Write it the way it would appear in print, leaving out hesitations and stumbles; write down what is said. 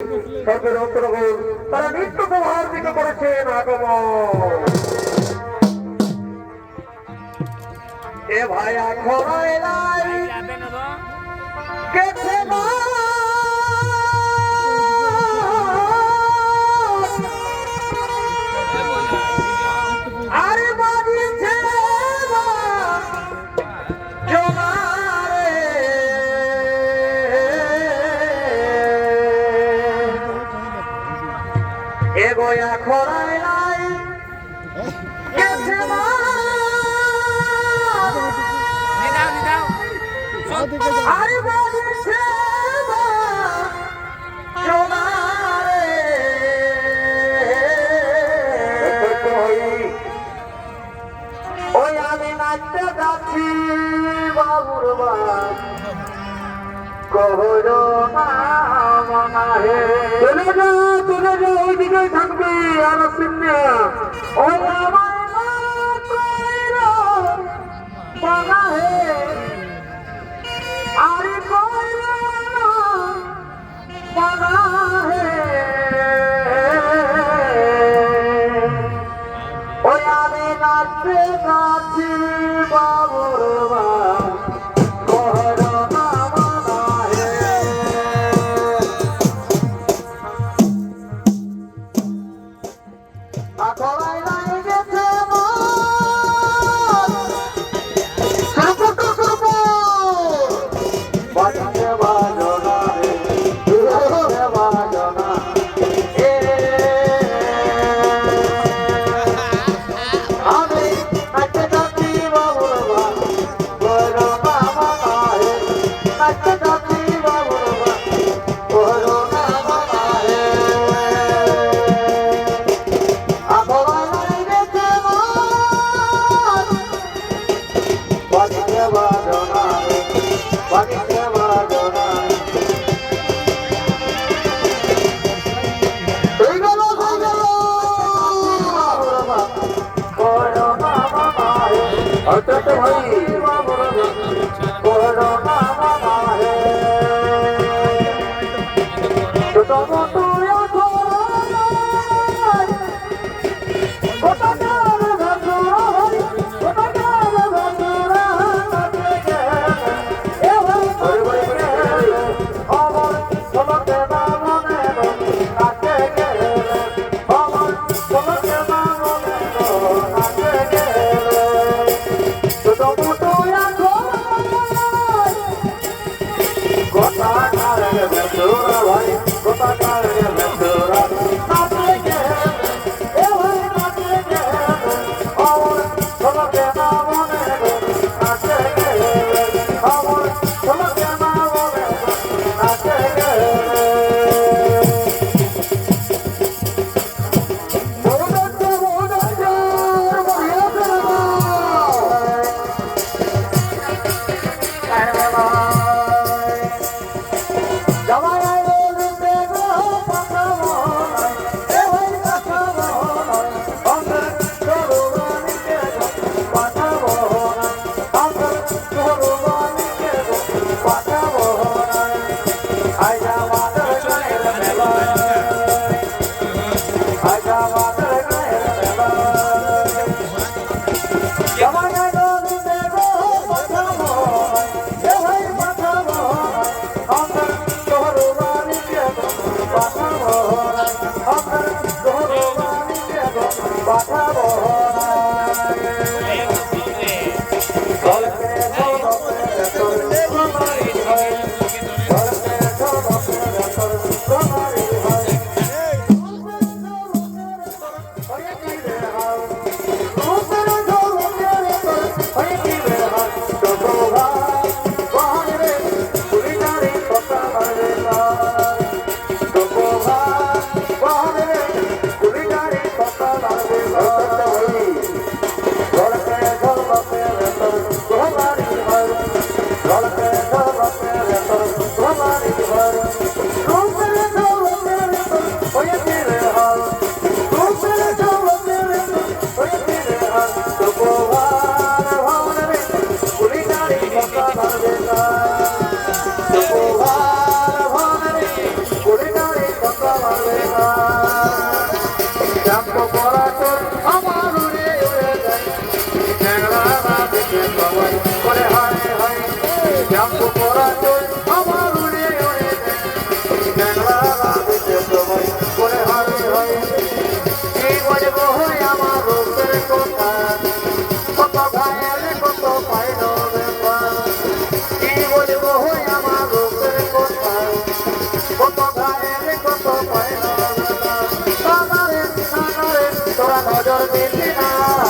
সর্বের অন্তর্গত তারা নিত্য প্রভার দিকে করেছেন আগমন। এ ভাইয়া খরাই লাই কেছে না আরে বাজিছে জমারে এ বয়া খরাই লাই কেছে না আরে বাজিছে জমারে ওই আমি নাচতে যাচ্ছি বাবুর বাপ কহরো না মনাহে চলে যা ওই দিকেই থাকবে আর সিন্না ওই আমার মনাহে আরে কইরা মনাহে ওই আমি নাচতে যাচ্ছি বাবুর বাপ কহরো না মনাহে আখড়াই নাই গেছে বাজনা বাজনা রে বাজনা এ আমি নাচতে যাচ্ছি বাবুর বাপ কহরো না মনাহে নাচতে যাচ্ছি বাবুর বাপ কহরো না মনাহে আখড়াই নাই গেছে বাজনা বাজনা রে বাজনা বাজনা এই গেল বাবুর বাপ কহরো না মনাহে অর্থাৎ ভাই বাবুর বাপ কহরো না মনাহে ছোট মোটো কথা মিছে না